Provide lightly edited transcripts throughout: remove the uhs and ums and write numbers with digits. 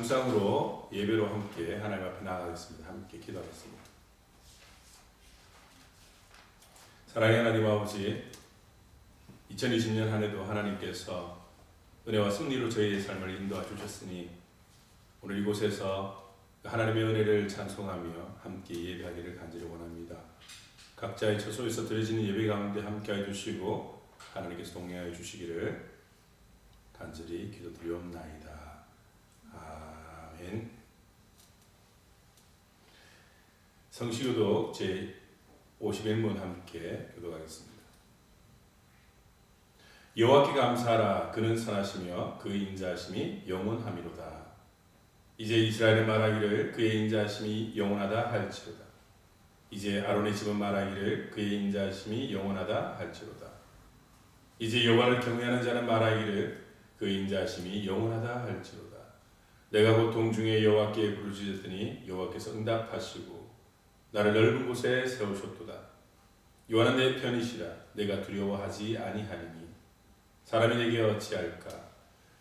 묵상으로 예배로 함께 하나님 앞에 나아가겠습니다. 함께 기도하겠습니다. 사랑의 하나님 아버지, 2020년 한 해도 하나님께서 은혜와 승리로 저희의 삶을 인도하 주셨으니 오늘 이곳에서 하나님의 은혜를 찬송하며 함께 예배하기를 간절히 원합니다. 각자의 처소에서 드려지는 예배 가운데 함께해 주시고 하나님께서 동행하여 주시기를 간절히 기도드리옵나이다. 아멘. 성시교독 제51문 함께 교독하겠습니다. 여호와께 감사하라. 그는 선하시며 그의 인자하심이 영원하미로다. 이제 이스라엘은 말하기를 그의 인자하심이 영원하다 할지로다. 이제 아론의 집은 말하기를 그의 인자하심이 영원하다 할지로다. 이제 여호와를 경외하는 자는 말하기를 그의 인자하심이 영원하다 할지로다. 내가 고통 중에 여호와께 부르짖었더니 여호와께서 응답하시고 나를 넓은 곳에 세우셨도다. 여호와는 내 편이시라. 내가 두려워하지 아니하리니 사람이 내게 어찌할까.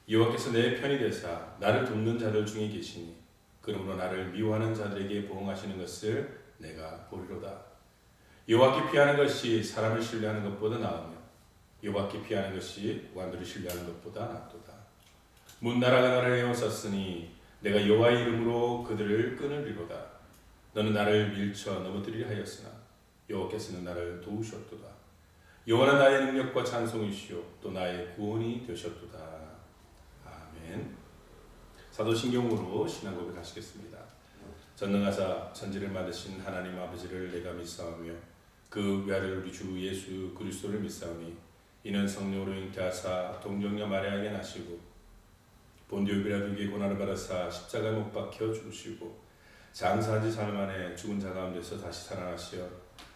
여호와께서 내 편이 되사 나를 돕는 자들 중에 계시니 그러므로 나를 미워하는 자들에게 보응하시는 것을 내가 보리로다. 여호와께 피하는 것이 사람을 신뢰하는 것보다 나으며 여호와께 피하는 것이 왕들을 신뢰하는 것보다 낫도다. 문나라가 나를 에워쌌으니 내가 여호와의 이름으로 그들을 끊으리로다. 너는 나를 밀쳐 넘어뜨리려 하였으나 여호와께서는 나를 도우셨도다. 여호와는 나의 능력과 찬송이시요 또 나의 구원이 되셨도다. 아멘. 사도신경으로 신앙 고백하시겠습니다. 전능하사 천지를 만드신 하나님 아버지를 내가 믿사오며 그 외아들 우리 주 예수 그리스도를 믿사오니 이는 성령으로 잉태하사 동정녀 마리아에게 나시고 본디오 빌라도에게 고난을 받으사 십자가에 못 박혀 죽으시고 장사한 지 사흘 만에 죽은 자 가운데서 다시 살아나시어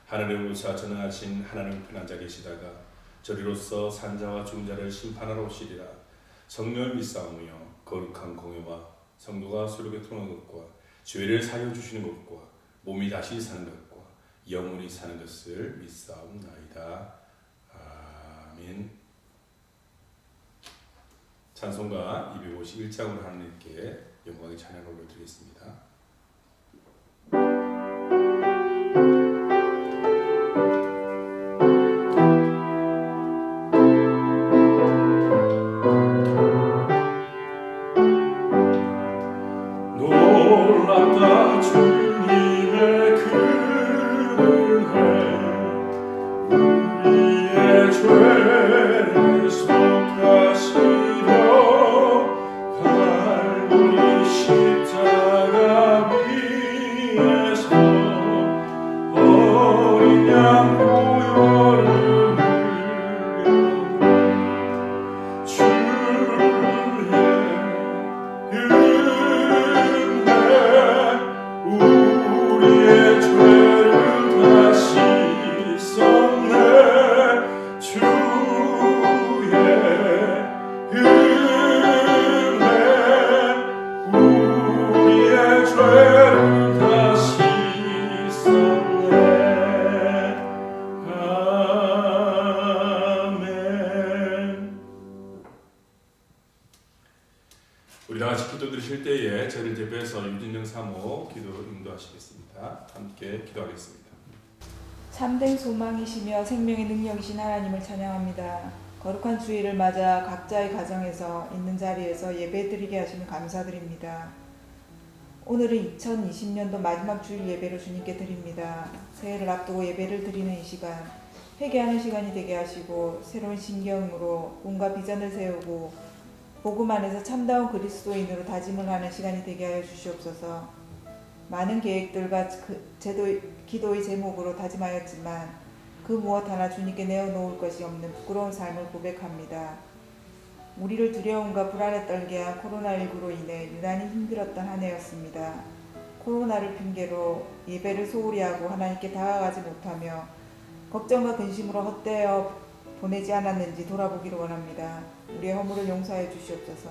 하늘에 오르사 전능하신 하나님 편한 자 계시다가 저리로서 산자와 죽은 자를 심판하러 오시리라. 성령을 믿사오며 거룩한 공회와 성도가 서로 교통하는 것과 죄를 사여 주시는 것과 몸이 다시 사는 것과 영원히 사는 것을 믿사옵나이다. 아멘. 찬송가 251장으로 하나님께 영광의 찬양을 올려드리겠습니다. 놀랍다 주님의 그 은혜 우리의 죄를 속하시려 갈보리 십자가 위에서 어린 양 보혈을 흘려 주의 우리의 죄를 다시 썼네. 주의 은혜 우리의 죄를 다시 썼네. 아멘. 우리 다같이 기도 드리실 때에 저를 대표해서 유진영 사모 기도 인도하시겠습니다. 함께 기도하겠습니다. 참된 소망이시며 생명의 능력이신 하나님을 찬양합니다. 거룩한 주일을 맞아 각자의 가정에서 있는 자리에서 예배드리게 하시면 감사드립니다. 오늘은 2020년도 마지막 주일 예배를 주님께 드립니다. 새해를 앞두고 예배를 드리는 이 시간, 회개하는 시간이 되게 하시고 새로운 심경으로 꿈과 비전을 세우고 복음 안에서 참다운 그리스도인으로 다짐을 하는 시간이 되게 하여 주시옵소서. 많은 계획들과 기도의 제목으로 다짐하였지만 그 무엇 하나 주님께 내어놓을 것이 없는 부끄러운 삶을 고백합니다. 우리를 두려움과 불안에 떨게 한 코로나19로 인해 유난히 힘들었던 한 해였습니다. 코로나를 핑계로 예배를 소홀히 하고 하나님께 다가가지 못하며 걱정과 근심으로 헛되어 보내지 않았는지 돌아보기를 원합니다. 우리의 허물을 용서해 주시옵소서.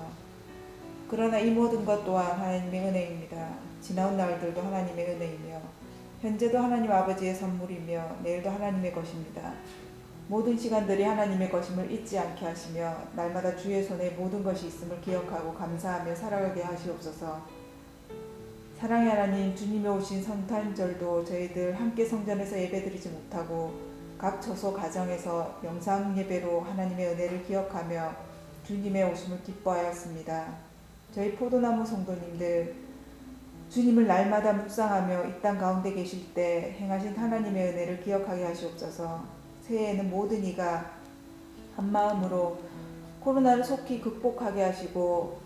그러나 이 모든 것 또한 하나님의 은혜입니다. 지나온 날들도 하나님의 은혜이며 현재도 하나님 아버지의 선물이며 내일도 하나님의 것입니다. 모든 시간들이 하나님의 것임을 잊지 않게 하시며 날마다 주의 손에 모든 것이 있음을 기억하고 감사하며 살아가게 하시옵소서. 사랑의 하나님, 주님이 오신 성탄절도 저희들 함께 성전에서 예배드리지 못하고 각 처소 가정에서 영상 예배로 하나님의 은혜를 기억하며 주님의 오심을 기뻐하였습니다. 저희 포도나무 성도님들, 주님을 날마다 묵상하며 이 땅 가운데 계실 때 행하신 하나님의 은혜를 기억하게 하시옵소서. 새해에는 모든 이가 한마음으로 코로나를 속히 극복하게 하시고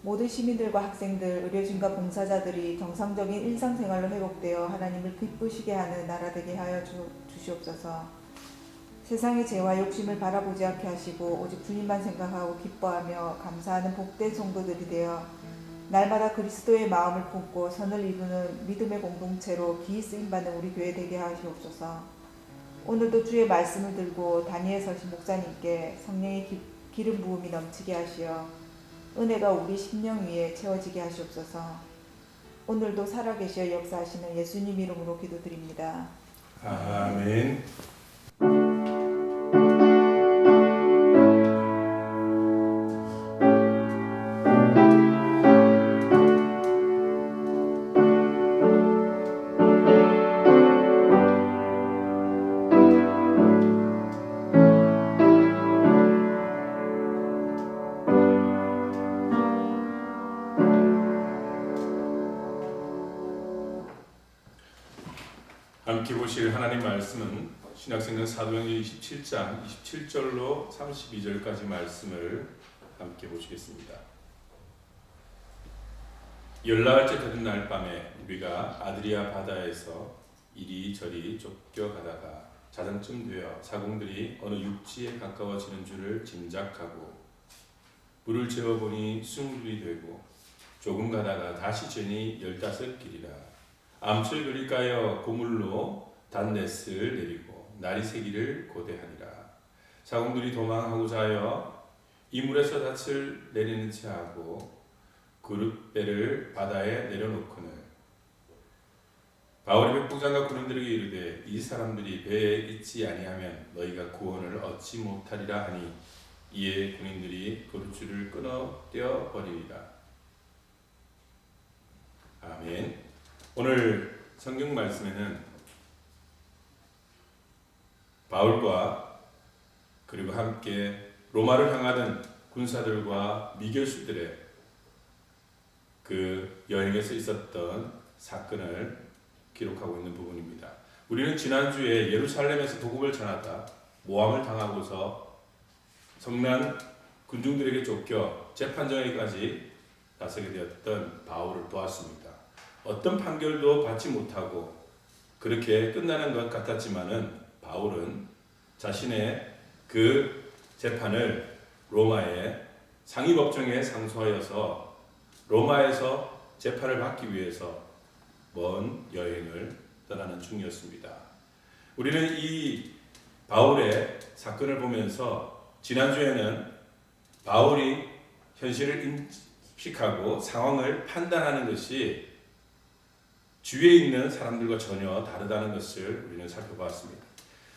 모든 시민들과 학생들, 의료진과 봉사자들이 정상적인 일상생활로 회복되어 하나님을 기쁘시게 하는 나라 되게 하여 주시옵소서. 세상의 죄와 욕심을 바라보지 않게 하시고 오직 주님만 생각하고 기뻐하며 감사하는 복된 성도들이 되어 날마다 그리스도의 마음을 품고 선을 이루는 믿음의 공동체로 기이 쓰임받는 우리 교회 되게 하시옵소서. 오늘도 주의 말씀을 들고 단위에 서신 목사님께 성령의 기름 부음이 넘치게 하시어 은혜가 우리 심령 위에 채워지게 하시옵소서. 오늘도 살아계시어 역사하시는 예수님 이름으로 기도드립니다. 아멘. 함께 보실 하나님 말씀은 신약성경 사도행전 27장 27절로 32절까지 말씀을 함께 보시겠습니다. 열나흘째 되던 날 밤에 우리가 아드리아 바다에서 이리저리 쫓겨가다가 자정쯤 되어 사공들이 어느 육지에 가까워지는 줄을 짐작하고 물을 재어보니 20길이 되고 조금 가다가 다시 재니 15길이라 암초에 그릴까여 고물로 단넷을 내리고 날이 새기를 고대하니라. 사공들이 도망하고자 하여 이물에서 닻을 내리는 채 하고 그릇배를 바다에 내려놓거늘 바울이 백부장과 군인들에게 이르되 이 사람들이 배에 있지 아니하면 너희가 구원을 얻지 못하리라 하니 이에 군인들이 그릇줄을 끊어 떼어버리리라. 아멘. 오늘 성경 말씀에는 바울과 그리고 함께 로마를 향하던 군사들과 미결수들의 그 여행에서 있었던 사건을 기록하고 있는 부분입니다. 우리는 지난주에 예루살렘에서 복음을 전하다 모함을 당하고서 성난 군중들에게 쫓겨 재판정에까지 나서게 되었던 바울을 보았습니다. 어떤 판결도 받지 못하고 그렇게 끝나는 것 같았지만은 바울은 자신의 그 재판을 로마의 상위법정에 상소하여서 로마에서 재판을 받기 위해서 먼 여행을 떠나는 중이었습니다. 우리는 이 바울의 사건을 보면서 지난주에는 바울이 현실을 인식하고 상황을 판단하는 것이 주위에 있는 사람들과 전혀 다르다는 것을 우리는 살펴보았습니다.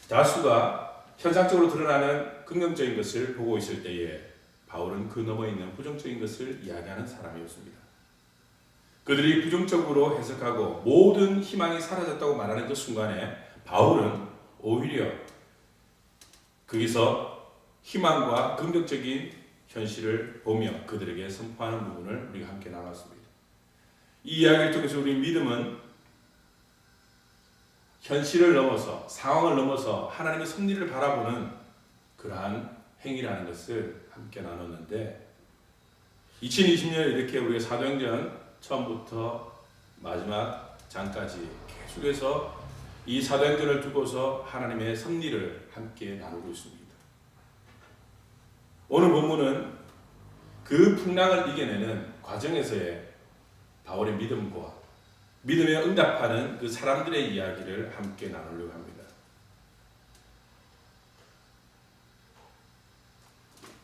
다수가 현상적으로 드러나는 긍정적인 것을 보고 있을 때에 바울은 그 너머에 있는 부정적인 것을 이야기하는 사람이었습니다. 그들이 부정적으로 해석하고 모든 희망이 사라졌다고 말하는 그 순간에 바울은 오히려 거기서 희망과 긍정적인 현실을 보며 그들에게 선포하는 부분을 우리가 함께 나눴습니다. 이 이야기를 통해서 우리 믿음은 현실을 넘어서 상황을 넘어서 하나님의 섭리를 바라보는 그러한 행위라는 것을 함께 나눴는데 2020년 이렇게 우리가 사도행전 처음부터 마지막 장까지 계속해서 이 사도행전을 두고서 하나님의 섭리를 함께 나누고 있습니다. 오늘 본문은 그 풍랑을 이겨내는 과정에서의 바울의 믿음과 믿음에 응답하는 그 사람들의 이야기를 함께 나누려고 합니다.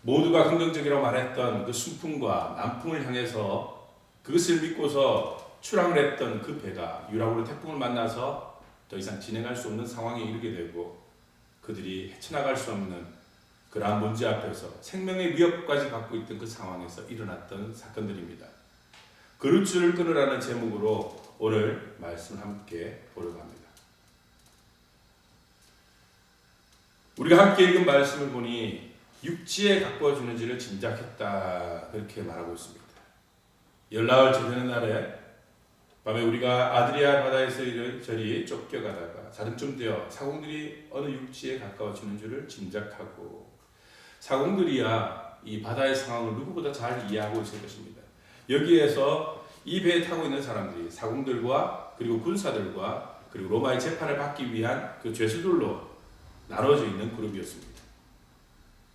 모두가 긍정적이라고 말했던 그 순풍과 남풍을 향해서 그것을 믿고서 출항을 했던 그 배가 유랑으로 태풍을 만나서 더 이상 진행할 수 없는 상황에 이르게 되고 그들이 헤쳐나갈 수 없는 그러한 문제 앞에서 생명의 위협까지 받고 있던 그 상황에서 일어났던 사건들입니다. 그릇줄을 끊으라는 제목으로 오늘 말씀을 함께 보려고 합니다. 우리가 함께 읽은 말씀을 보니 육지에 가까워지는 지를 짐작했다 그렇게 말하고 있습니다. 열나흘 지내는 날에 밤에 우리가 아드리아 바다에서 이리저리 쫓겨가다가 자정쯤 되어 사공들이 어느 육지에 가까워지는 줄을 짐작하고 사공들이야 이 바다의 상황을 누구보다 잘 이해하고 있을 것입니다. 여기에서 이 배에 타고 있는 사람들이 사공들과 그리고 군사들과 그리고 로마의 재판을 받기 위한 그 죄수들로 나눠져 있는 그룹이었습니다.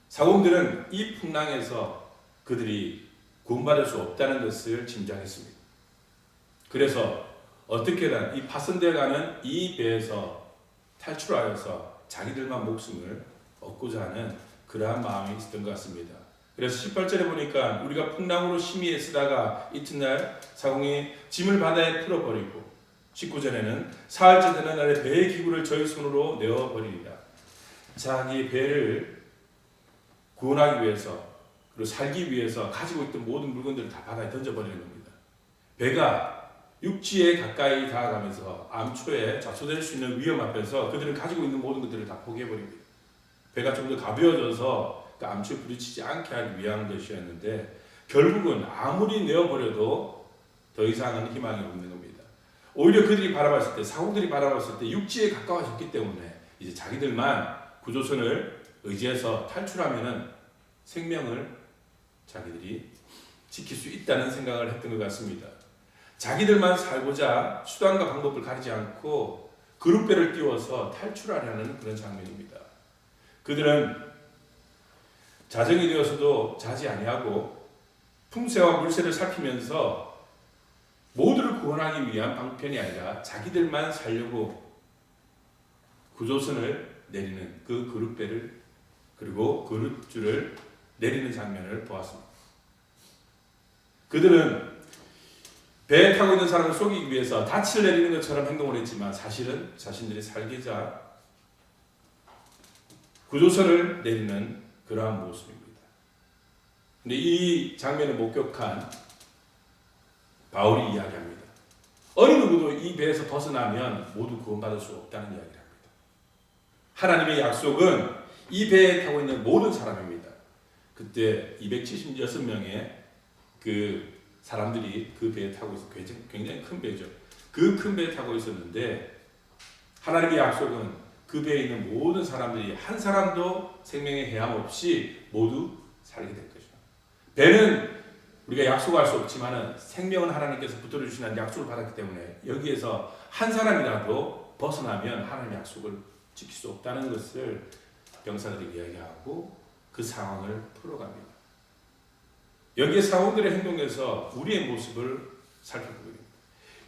사공들은 이 풍랑에서 그들이 구원받을 수 없다는 것을 짐작했습니다. 그래서 어떻게든 이 파손되어가는 이 배에서 탈출하여서 자기들만 목숨을 얻고자 하는 그러한 마음이 있었던 것 같습니다. 그래서 18절에 보니까 우리가 풍랑으로 심히 애쓰다가 이튿날 사공이 짐을 바다에 풀어버리고 19절에는 사흘째 되는 날에 배의 기구를 저희 손으로 내어버리리라. 자기 배를 구원하기 위해서 그리고 살기 위해서 가지고 있던 모든 물건들을 다 바다에 던져버리는 겁니다. 배가 육지에 가까이 다가가면서 암초에 자초될 수 있는 위험 앞에서 그들은 가지고 있는 모든 것들을 다 포기해버립니다. 배가 좀 더 가벼워져서 그 암초에 부딪히지 않게 하기 위한 것이었는데 결국은 아무리 내어버려도 더 이상은 희망이 없는 겁니다. 오히려 그들이 바라봤을 때, 사공들이 바라봤을 때 육지에 가까워졌기 때문에 이제 자기들만 구조선을 의지해서 탈출하면은 생명을 자기들이 지킬 수 있다는 생각을 했던 것 같습니다. 자기들만 살고자 수단과 방법을 가리지 않고 그룹배를 띄워서 탈출하려는 그런 장면입니다. 그들은 자정이 되어서도 자지 아니하고 풍세와 물세를 살피면서 모두를 구원하기 위한 방편이 아니라 자기들만 살려고 구조선을 내리는 그 그룹배를 그리고 그릇줄을 내리는 장면을 보았습니다. 그들은 배에 타고 있는 사람을 속이기 위해서 닻을 내리는 것처럼 행동을 했지만 사실은 자신들이 살기자 구조선을 내리는 그러한 모습입니다. 근데 이 장면을 목격한 바울이 이야기합니다. 어느 누구도 이 배에서 벗어나면 모두 구원받을 수 없다는 이야기를 합니다. 하나님의 약속은 이 배에 타고 있는 모든 사람입니다. 그때 276명의 그 사람들이 그 배에 타고 있어 굉장히 큰 배죠. 그 큰 배에 타고 있었는데 하나님의 약속은 그 배에 있는 모든 사람들이 한 사람도 생명의 해함 없이 모두 살게 될 것이다. 배는 우리가 약속할 수 없지만은 생명은 하나님께서 붙들어 주시는 약속을 받았기 때문에 여기에서 한 사람이라도 벗어나면 하나님의 약속을 지킬 수 없다는 것을 병사들이 이야기하고 그 상황을 풀어갑니다. 여기에 사원들의 행동에서 우리의 모습을 살펴보게 됩니다.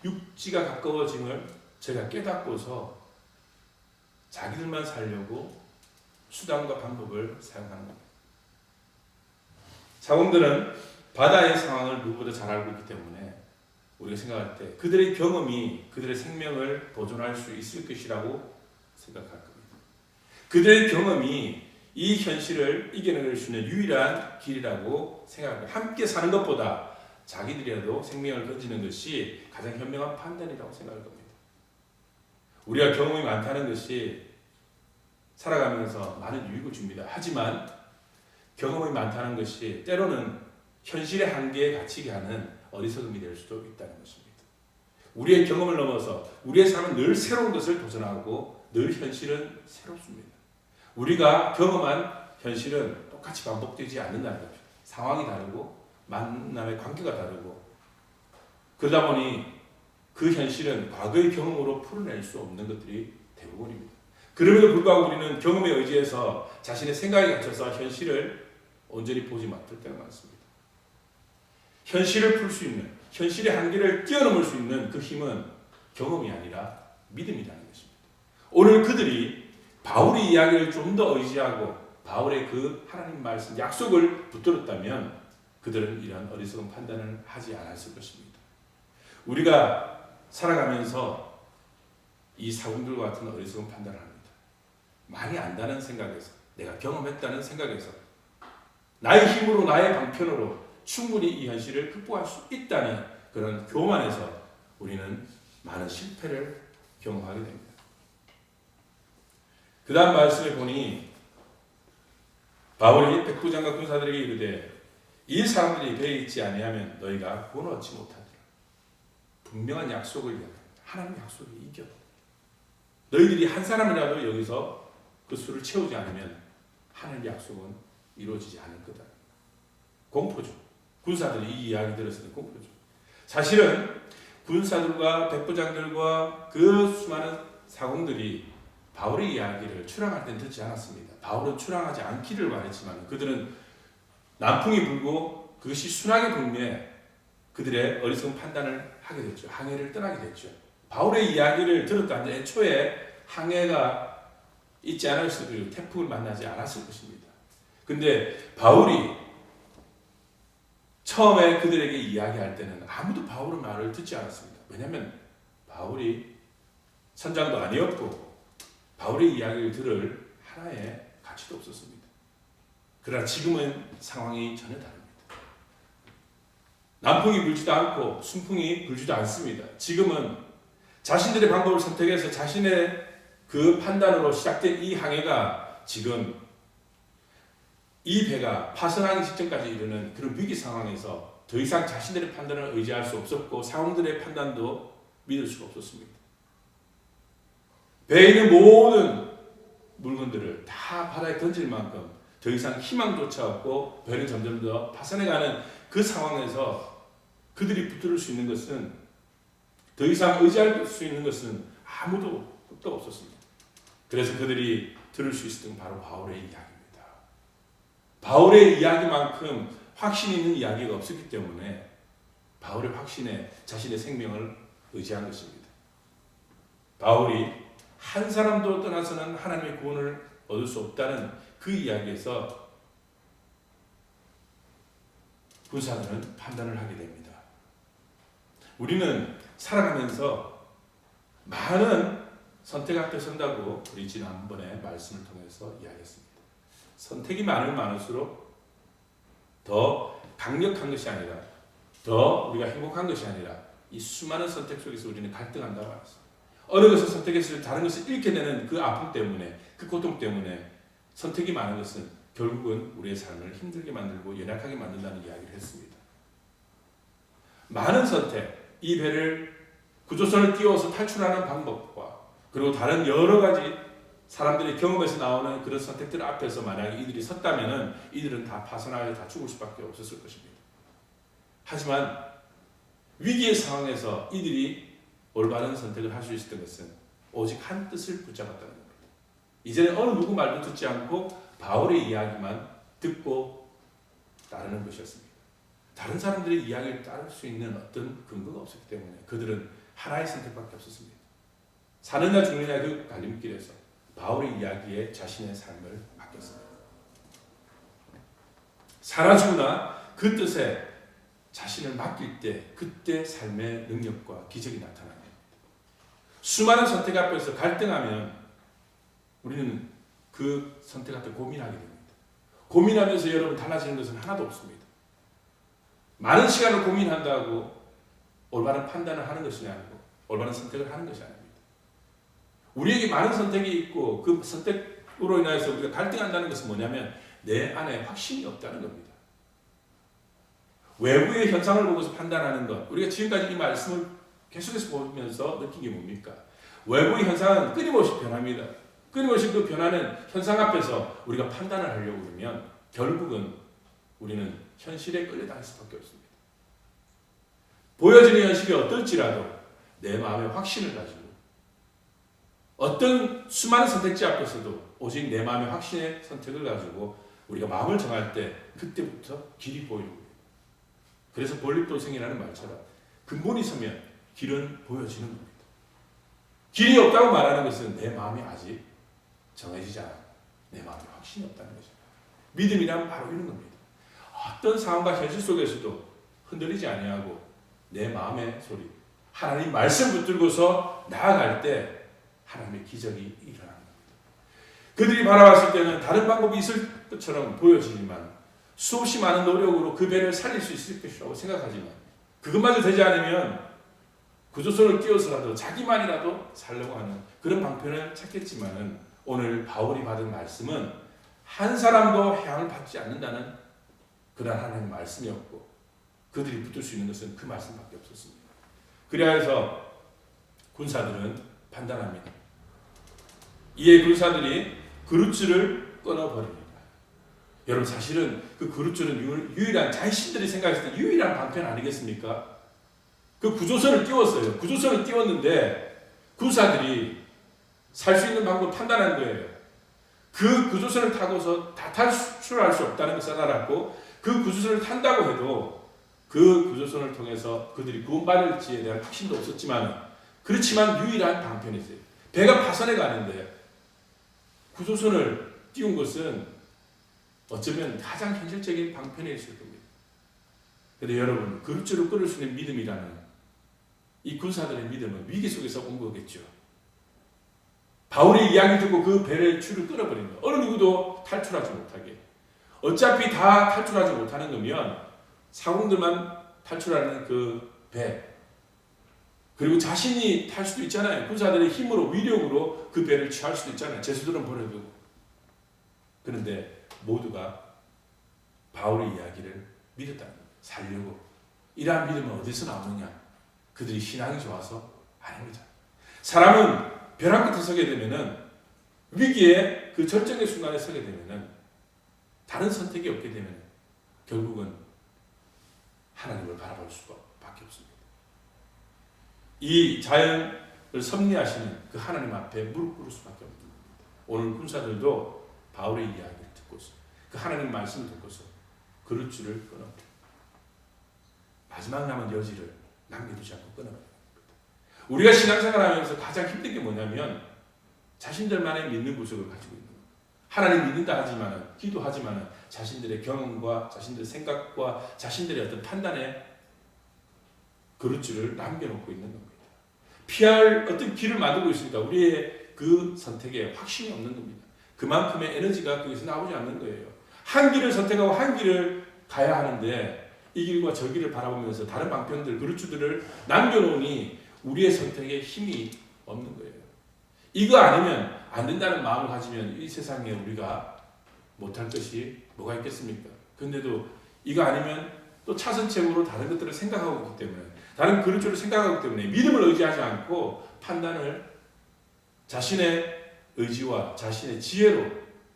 육지가 가까워짐을 제가 깨닫고서 자기들만 살려고 수단과 방법을 사용하는 겁니다. 사원들은 바다의 상황을 누구보다 잘 알고 있기 때문에 우리가 생각할 때 그들의 경험이 그들의 생명을 보존할 수 있을 것이라고 생각할 겁니다. 그들의 경험이 이 현실을 이겨낼 수 있는 유일한 길이라고 생각합니다. 함께 사는 것보다 자기들이라도 생명을 건지는 것이 가장 현명한 판단이라고 생각할 겁니다. 우리가 경험이 많다는 것이 살아가면서 많은 유익을 줍니다. 하지만 경험이 많다는 것이 때로는 현실의 한계에 갇히게 하는 어리석음이 될 수도 있다는 것입니다. 우리의 경험을 넘어서 우리의 삶은 늘 새로운 것을 도전하고 늘 현실은 새롭습니다. 우리가 경험한 현실은 똑같이 반복되지 않는다는 거죠. 상황이 다르고 만남의 관계가 다르고 그러다 보니 그 현실은 과거의 경험으로 풀어낼 수 없는 것들이 대부분입니다. 그럼에도 불구하고 우리는 경험에 의지해서 자신의 생각에 갇혀서 현실을 온전히 보지 못할 때가 많습니다. 현실을 풀 수 있는, 현실의 한계를 뛰어넘을 수 있는 그 힘은 경험이 아니라 믿음이라는 것입니다. 오늘 그들이 바울의 이야기를 좀 더 의지하고 바울의 그 하나님 말씀, 약속을 붙들었다면 그들은 이런 어리석은 판단을 하지 않았을 것입니다. 우리가 살아가면서 이 사공들과 같은 어리석은 판단을 합니다. 많이 안다는 생각에서, 내가 경험했다는 생각에서, 나의 힘으로 나의 방편으로 충분히 이 현실을 극복할 수 있다는 그런 교만에서 우리는 많은 실패를 경험하게 됩니다. 그 다음 말씀에 보니 바울이 백부장과 군사들에게 이르되 이 사람들이 배에 있지 아니하면 너희가 구원 얻지 못하리라. 분명한 약속을 이야기합니다. 하나님의 약속이 이겨. 너희들이 한 사람이라도 여기서 그 수를 채우지 않으면 하나님의 약속은 이루어지지 않을 거다. 공포죠. 군사들이 이 이야기 들었을 때 공포죠. 사실은 군사들과 백부장들과 그 수많은 사공들이 바울의 이야기를 출항할 때는 듣지 않았습니다. 바울은 출항하지 않기를 바랬지만 그들은 남풍이 불고 그것이 순하게 불매 그들의 어리석은 판단을 하게 됐죠. 항해를 떠나게 됐죠. 바울의 이야기를 들었다면 애초에 항해가 있지 않았을 거예요. 태풍을 만나지 않았을 것입니다. 근데 바울이 처음에 그들에게 이야기할 때는 아무도 바울의 말을 듣지 않았습니다. 왜냐하면 바울이 선장도 아니었고 바울의 이야기를 들을 하나의 가치도 없었습니다. 그러나 지금은 상황이 전혀 다릅니다. 남풍이 불지도 않고 순풍이 불지도 않습니다. 지금은 자신들의 방법을 선택해서 자신의 그 판단으로 시작된 이 항해가 지금 이 배가 파선하기 직전까지 이르는 그런 위기 상황에서 더 이상 자신들의 판단을 의지할 수 없었고 사원들의 판단도 믿을 수가 없었습니다. 배에 있는 모든 물건들을 다 바다에 던질 만큼 더 이상 희망조차 없고 배는 점점 더 파선해가는 그 상황에서 그들이 붙들 수 있는 것은 더 이상 의지할 수 있는 것은 아무도 없었습니다. 그래서 그들이 들을 수 있었던 바로 바울의 이야기입니다. 바울의 이야기만큼 확신 있는 이야기가 없었기 때문에 바울의 확신에 자신의 생명을 의지한 것입니다. 바울이 한 사람도 떠나서는 하나님의 구원을 얻을 수 없다는 그 이야기에서 군사들은 판단을 하게 됩니다. 우리는 살아가면서 많은 선택 앞에 선다고 우리 지난번에 말씀을 통해서 이야기했습니다. 선택이 많을수록 더 강력한 것이 아니라 더 우리가 행복한 것이 아니라 이 수많은 선택 속에서 우리는 갈등한다고 말했습니다. 어느 것을 선택했을 때 다른 것을 잃게 되는 그 아픔 때문에 그 고통 때문에 선택이 많은 것은 결국은 우리의 삶을 힘들게 만들고 연약하게 만든다는 이야기를 했습니다. 많은 선택, 이 배를 구조선을 띄워서 탈출하는 방법과 그리고 다른 여러 가지 사람들의 경험에서 나오는 그런 선택들 앞에서 만약에 이들이 섰다면 이들은 다 파선하게 다 죽을 수밖에 없었을 것입니다. 하지만 위기의 상황에서 이들이 올바른 선택을 할 수 있었던 것은 오직 한 뜻을 붙잡았다는 겁니다. 이제는 어느 누구 말도 듣지 않고 바울의 이야기만 듣고 따르는 것이었습니다. 다른 사람들의 이야기를 따를 수 있는 어떤 근거가 없었기 때문에 그들은 하나의 선택밖에 없었습니다. 사느냐 죽느냐 그 갈림길에서 바울의 이야기에 자신의 삶을 맡겼습니다. 사나 죽으나 그 뜻에 자신을 맡길 때 그때 삶의 능력과 기적이 나타납니다. 수많은 선택 앞에서 갈등하면 우리는 그 선택 앞에 고민하게 됩니다. 고민하면서 여러분 달라지는 것은 하나도 없습니다. 많은 시간을 고민한다고 올바른 판단을 하는 것이 아니고 올바른 선택을 하는 것이 아닙니다. 우리에게 많은 선택이 있고 그 선택으로 인해서 우리가 갈등한다는 것은 뭐냐면 내 안에 확신이 없다는 겁니다. 외부의 현상을 보고서 판단하는 것, 우리가 지금까지 이 말씀을 계속해서 보면서 느낀 게 뭡니까? 외부의 현상은 끊임없이 변합니다. 끊임없이 그 변하는 현상 앞에서 우리가 판단을 하려고 그러면 결국은 우리는 현실에 끌려다닐 수밖에 없습니다. 보여지는 현실이 어떨지라도 내 마음의 확신을 가지고 어떤 수많은 선택지 앞에서도 오직 내 마음의 확신의 선택을 가지고 우리가 마음을 정할 때 그때부터 길이 보이는 거예요. 그래서 볼립도생이라는 말처럼 근본이 서면 길은 보여지는 겁니다. 길이 없다고 말하는 것은 내 마음이 아직 정해지지 않아요. 내 마음에 확신이 없다는 거죠. 믿음이란 바로 이런 겁니다. 어떤 상황과 현실 속에서도 흔들리지 아니하고 내 마음의 소리, 하나님 말씀 붙들고서 나아갈 때 하나님의 기적이 일어나는 겁니다. 그들이 바라봤을 때는 다른 방법이 있을 것처럼 보여지지만 수없이 많은 노력으로 그 배를 살릴 수 있을 것이라고 생각하지만 그것마저 되지 않으면 구조선을 띄워서라도 자기만이라도 살려고 하는 그런 방편을 찾겠지만은 오늘 바울이 받은 말씀은 한 사람도 해양을 받지 않는다는 그런 하나님의 말씀이었고 그들이 붙들 수 있는 것은 그 말씀밖에 없었습니다. 그래서 군사들은 판단합니다. 이에 군사들이 그릇줄을 끊어버립니다. 여러분 사실은 그 그릇줄은 유일한 자신들이 생각했을 때 유일한 방편 아니겠습니까? 그 구조선을 띄웠어요. 구조선을 띄웠는데 군사들이 살 수 있는 방법을 판단한 거예요. 그 구조선을 타고서 다 탈출할 수 없다는 것을 알았고 그 구조선을 탄다고 해도 그 구조선을 통해서 그들이 구원받을지에 대한 확신도 없었지만 그렇지만 유일한 방편이었어요. 배가 파선해 가는데 구조선을 띄운 것은 어쩌면 가장 현실적인 방편이었을 겁니다. 그런데 여러분 그릇줄을 끊을 수 있는 믿음이라는 이 군사들의 믿음은 위기 속에서 온 거겠죠. 바울의 이야기를 듣고 그 배를 줄을 끊어버린 거예요. 어느 누구도 탈출하지 못하게. 어차피 다 탈출하지 못하는 거면 사공들만 탈출하는 그 배. 그리고 자신이 탈 수도 있잖아요. 군사들의 힘으로 위력으로 그 배를 취할 수도 있잖아요. 제수들은 버려두고. 그런데 모두가 바울의 이야기를 믿었다는 거예요. 살려고. 이러한 믿음은 어디서 나오느냐? 그들이 신앙이 좋아서 아닌 거죠. 사람은 벼랑 끝에 서게 되면은 위기의 그 절정의 순간에 서게 되면은 다른 선택이 없게 되면 결국은 하나님을 바라볼 수밖에 없습니다. 이 자연을 섭리하시는 그 하나님 앞에 무릎 꿇을 수밖에 없는 겁니다. 오늘 군사들도 바울의 이야기를 듣고서 그 하나님 말씀을 듣고서 그릇줄을 끊어버립니다. 마지막 남은 여지를 남겨두지 않고 끊어버립니다. 우리가 신앙생활하면서 가장 힘든 게 뭐냐면 자신들만의 믿는 구석을 가지고 있는 겁니다. 하나님 믿는다 하지만 기도하지만 자신들의 경험과 자신들의 생각과 자신들의 어떤 판단에 그릇줄을 남겨놓고 있는 겁니다. 피할 어떤 길을 만들고 있으니까 우리의 그 선택에 확신이 없는 겁니다. 그만큼의 에너지가 거기서 나오지 않는 거예요. 한 길을 선택하고 한 길을 가야 하는데 이 길과 저 길을 바라보면서 다른 방편들, 그릇줄들을 남겨놓으니 우리의 선택에 힘이 없는 거예요. 이거 아니면 안 된다는 마음을 가지면 이 세상에 우리가 못할 것이 뭐가 있겠습니까? 근데도 이거 아니면 또 차선책으로 다른 것들을 생각하고 있기 때문에 다른 그릇줄을 생각하기 때문에 믿음을 의지하지 않고 판단을 자신의 의지와 자신의 지혜로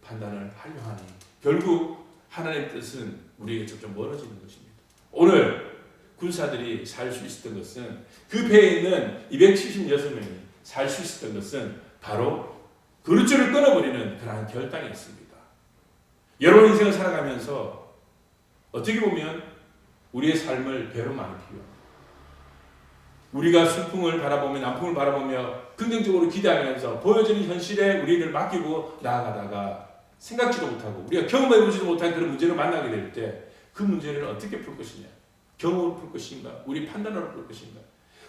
판단을 하려 하니 결국 하나님의 뜻은 우리에게 점점 멀어지는 것입니다. 오늘 군사들이 살 수 있었던 것은 그 배에 있는 276명이 살 수 있었던 것은 바로 그릇줄을 끊어버리는 그러한 결단이었습니다. 여러분 인생을 살아가면서 어떻게 보면 우리의 삶을 배로 많이 필요합니다. 우리가 순풍을 바라보며 남풍을 바라보며 긍정적으로 기대하면서 보여지는 현실에 우리를 맡기고 나아가다가 생각지도 못하고 우리가 경험해보지도 못한 그런 문제를 만나게 될 때 그 문제를 어떻게 풀 것이냐? 경험으로 풀 것인가? 우리 판단으로 풀 것인가?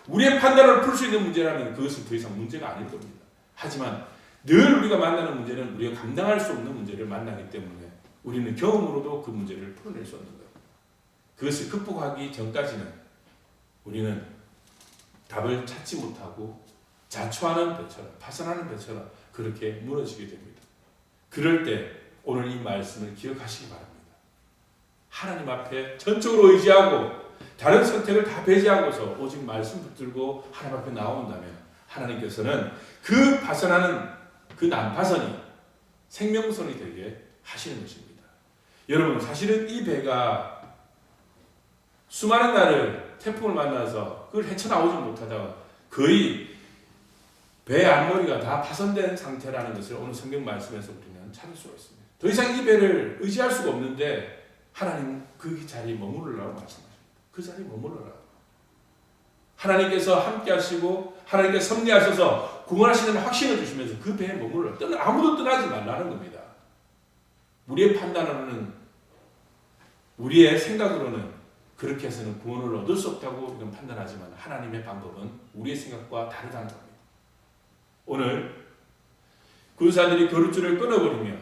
우리의 판단으로 풀 수 있는 문제라면 그것은 더 이상 문제가 아닐 겁니다. 하지만 늘 우리가 만나는 문제는 우리가 감당할 수 없는 문제를 만나기 때문에 우리는 경험으로도 그 문제를 풀어낼 수 없는 거예요. 그것을 극복하기 전까지는 우리는 답을 찾지 못하고 자초하는 배처럼 파산하는 배처럼 그렇게 무너지게 됩니다. 그럴 때 오늘 이 말씀을 기억하시기 바랍니다. 하나님 앞에 전적으로 의지하고 다른 선택을 다 배제하고서 오직 말씀 붙들고 하나님 앞에 나온다면 하나님께서는 그 파선하는 그 난파선이 생명선이 되게 하시는 것입니다. 여러분 사실은 이 배가 수많은 날을 태풍을 만나서 그걸 헤쳐나오지 못하다가 거의 배 앞머리가 다 파손된 상태라는 것을 오늘 성경 말씀에서 우리는 찾을 수가 있습니다. 더 이상 이 배를 의지할 수가 없는데 하나님 그 자리에 머무르라고 말씀하십니다. 그 자리에 머무르라고. 하나님께서 함께 하시고 하나님께서 섭리하셔서 구원하시는 확신을 주시면서 그 배에 머무르라. 아무도 떠나지 말라는 겁니다. 우리의 판단으로는 우리의 생각으로는 그렇게 해서는 구원을 얻을 수 없다고 우리는 판단하지만 하나님의 방법은 우리의 생각과 다르다는 겁니다. 오늘 군사들이 거룻줄을 끊어버리며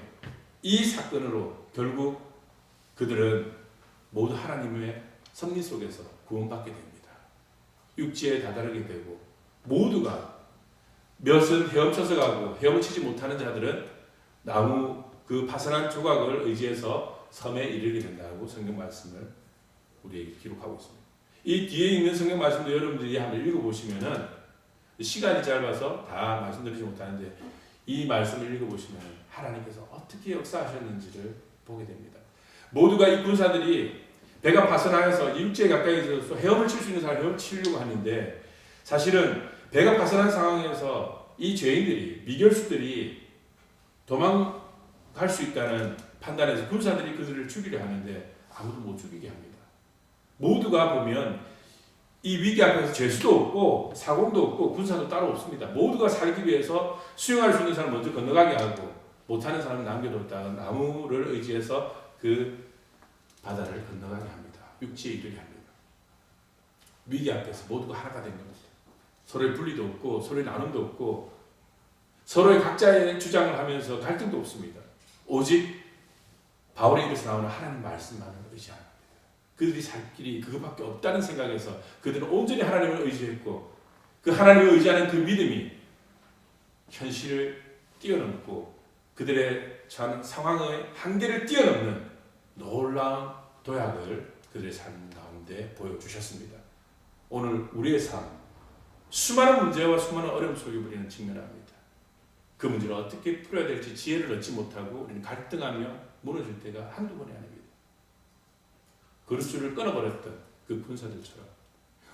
이 사건으로 결국 그들은 모두 하나님의 섭리 속에서 구원받게 됩니다. 육지에 다다르게 되고 모두가 몇은 헤엄쳐서 가고 헤엄치지 못하는 자들은 나무 그 파선한 조각을 의지해서 섬에 이르게 된다고 성경 말씀을 우리에게 기록하고 있습니다. 이 뒤에 있는 성경 말씀도 여러분들이 한번 읽어보시면은 시간이 짧아서 다 말씀드리지 못하는데 이 말씀을 읽어보시면 하나님께서 어떻게 역사하셨는지를 보게 됩니다. 모두가 이 군사들이 배가 파선하여서 육지에 가까이 있어서 헤엄을 칠 수 있는 사람을 헤엄 치려고 하는데 사실은 배가 파선한 상황에서 이 죄인들이 미결수들이 도망갈 수 있다는 판단에서 군사들이 그들을 죽이려 하는데 아무도 못 죽이게 합니다. 모두가 보면 이 위기 앞에서 죄수도 없고 사공도 없고 군사도 따로 없습니다. 모두가 살기 위해서 수용할 수 있는 사람 먼저 건너가게 하고 못하는 사람 남겨뒀다가 나무를 의지해서 그 바다를 건너가게 합니다. 육지에 이르게 합니다. 위기 앞에서 모두가 하나가 된 겁니다. 서로의 분리도 없고 서로의 나눔도 없고 서로의 각자의 주장을 하면서 갈등도 없습니다. 오직 바울의 입에서 나오는 하나님 말씀만을 의지합니다. 그들이 살 길이 그것밖에 없다는 생각에서 그들은 온전히 하나님을 의지했고 그 하나님을 의지하는 그 믿음이 현실을 뛰어넘고 그들의 상황의 한계를 뛰어넘는 놀라운 도약을 그들의 삶 가운데 보여주셨습니다. 오늘 우리의 삶 수많은 문제와 수많은 어려움 속에 우리는 직면합니다. 그 문제를 어떻게 풀어야 될지 지혜를 얻지 못하고 우리는 갈등하며 무너질 때가 한두 번이 아닙니다. 그릇줄을 끊어버렸던 그 군사들처럼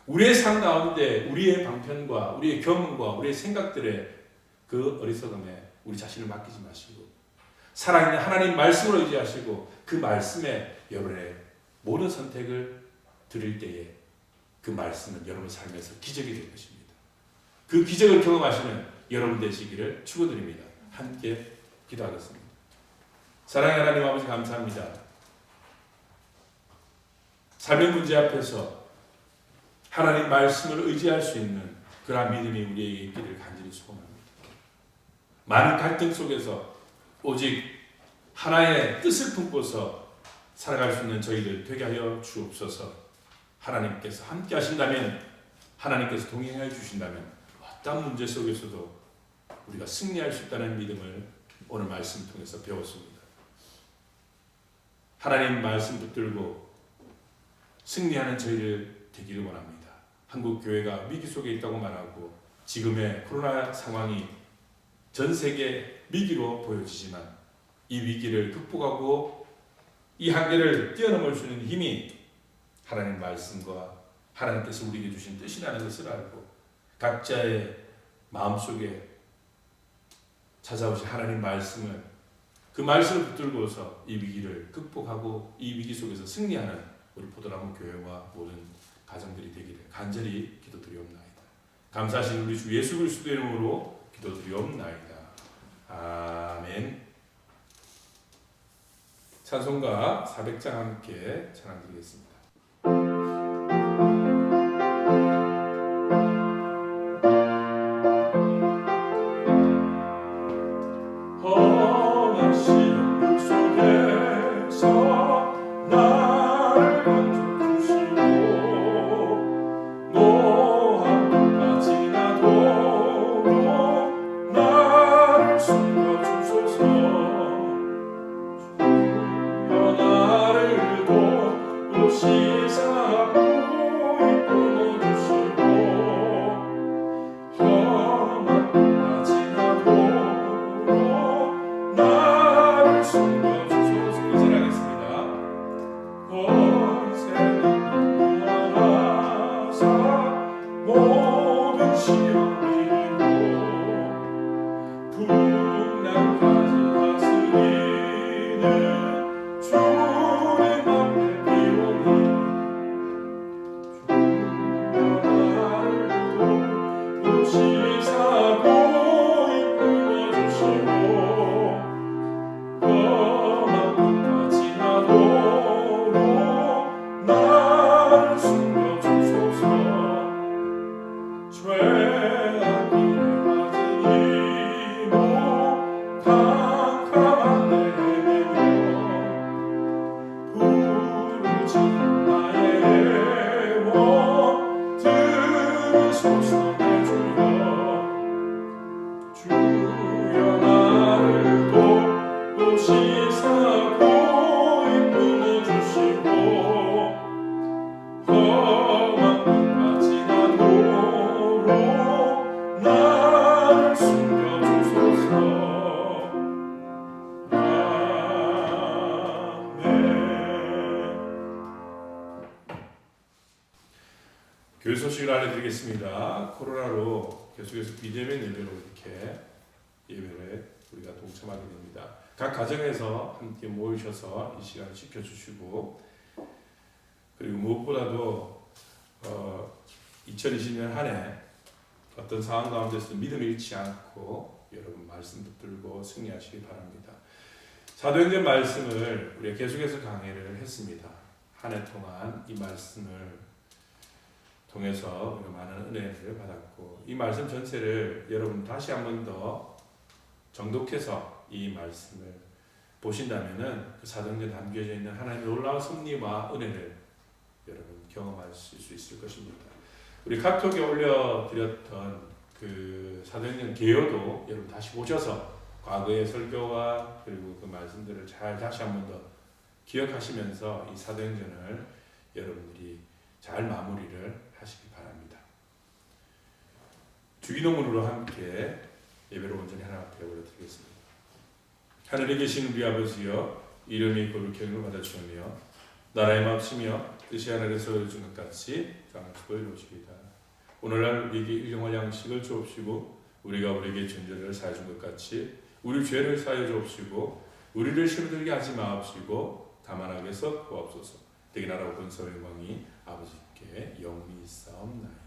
우리의 삶 가운데 우리의 방편과 우리의 경험과 우리의 생각들의 그 어리석음에 우리 자신을 맡기지 마시고 살아있는 하나님 말씀을 의지하시고 그 말씀에 여러분의 모든 선택을 드릴 때에 그 말씀은 여러분 삶에서 기적이 될 것입니다. 그 기적을 경험하시는 여러분 되시기를 축원드립니다. 함께 기도하겠습니다. 사랑의 하나님 아버지 감사합니다. 삶의 문제 앞에서 하나님 말씀을 의지할 수 있는 그러한 믿음이 우리에게 있기를 간절히 소원합니다. 많은 갈등 속에서 오직 하나의 뜻을 품고서 살아갈 수 있는 저희들 되게 하여 주옵소서. 하나님께서 함께 하신다면 하나님께서 동행해 주신다면 어떤 문제 속에서도 우리가 승리할 수 있다는 믿음을 오늘 말씀 통해서 배웠습니다. 하나님 말씀 붙들고 승리하는 저희를 되기를 원합니다. 한국 교회가 위기 속에 있다고 말하고 지금의 코로나 상황이 전 세계 위기로 보여지지만 이 위기를 극복하고 이 한계를 뛰어넘을 수 있는 힘이 하나님 말씀과 하나님께서 우리에게 주신 뜻이라는 것을 알고 각자의 마음속에 찾아오신 하나님 말씀을 그 말씀을 붙들고서 이 위기를 극복하고 이 위기 속에서 승리하는 우리 포도나무 교회와 모든 가정들이 되기를 간절히 기도드리옵나이다. 감사하신 우리 주 예수 그리스도의 이름으로 기도드리옵나이다. 아멘. 찬송가 400장 함께 찬양드리겠습니다. 험한 시험 속에서 나를 건져주시고 노함과 지나도록 나를 숨겨주소서. 주여 나를 돕으시사 뿌리 끊어주시고 험한 지나도록 나를 숨겨주소서. 이제하겠습니다. 권세는 인도하사 모든 시험을 이기고 풍랑까지 다스리는 주님 앞에 비오니 주여 나를 돕으시사 보이 끊어주시고 험한 것과 지나도록 나를 숨겨주소서. 죄악 길에 빠진 이모 하소서 내 주여 나를 돕으시사 고이 품어주시고 험한 꿈 지나도록 나를 숨겨주소서. 교회 소식을 알려드리겠습니다. 코로나로 계속해서 비대면 예배로 이렇게 예배를 우리가 동참하게 됩니다. 각 가정에서 함께 모이셔서 이 시간을 지켜주시고, 그리고 무엇보다도 2020년 한 해 어떤 상황 가운데서 믿음을 잃지 않고 여러분 말씀 붙들고 승리하시기 바랍니다. 사도행전 말씀을 우리가 계속해서 강의를 했습니다. 한 해 동안 이 말씀을 통해서 우리가 많은 은혜를 받았고, 이 말씀 전체를 여러분 다시 한 번 더 정독해서 이 말씀을 보신다면은 그 사도행전에 담겨져 있는 하나님의 놀라운 섭리와 은혜를 여러분 경험하실 수 있을 것입니다. 우리 카톡에 올려드렸던 그 사도행전 개요도 여러분 다시 보셔서 과거의 설교와 그리고 그 말씀들을 잘 다시 한 번 더 기억하시면서 이 사도행전을 여러분들이 잘 마무리를 하시기 바랍니다. 주기도문으로 함께 예배를 온전히 하나님 앞에 올려드리겠습니다. 하늘에 계신 우리 아버지여, 이름이 거룩히 여김을 받아주시며 나라의 마음이며 뜻이 하늘에서 이루어진 것 같이 땅에서도 이루어지이다. 오늘날 우리에게 일용할 양식을 주옵시고 우리가 우리에게 죄를 사해 준 것 같이 우리 죄를 사해 주옵시고 우리를 시험에 들게 하지 마옵시고 다만 악에서 구하옵소서. 대개 나라와 권세와 영광이 아버지께 영원히 있사옵나이다.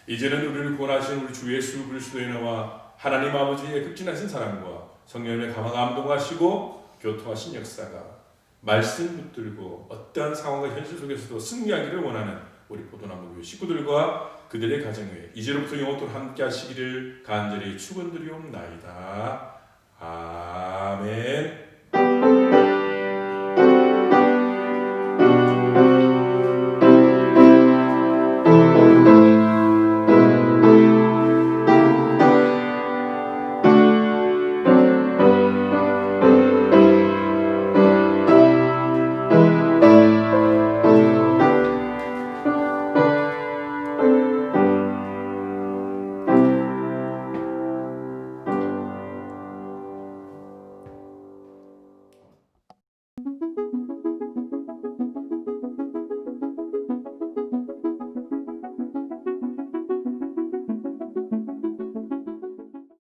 이제는 우리를 구원하신 우리 주 예수 그리스도의 은혜와 하나님 아버지의 극진하신 사랑과 성령님의 감동하시고 교통하신 역사가 말씀 붙들고 어떠한 상황과 현실 속에서도 승리하기를 원하는 우리 포도나무 교회 식구들과 그들의 가정에 이제로부터 영원토록 함께 하시기를 간절히 축원드리옵나이다. 아멘.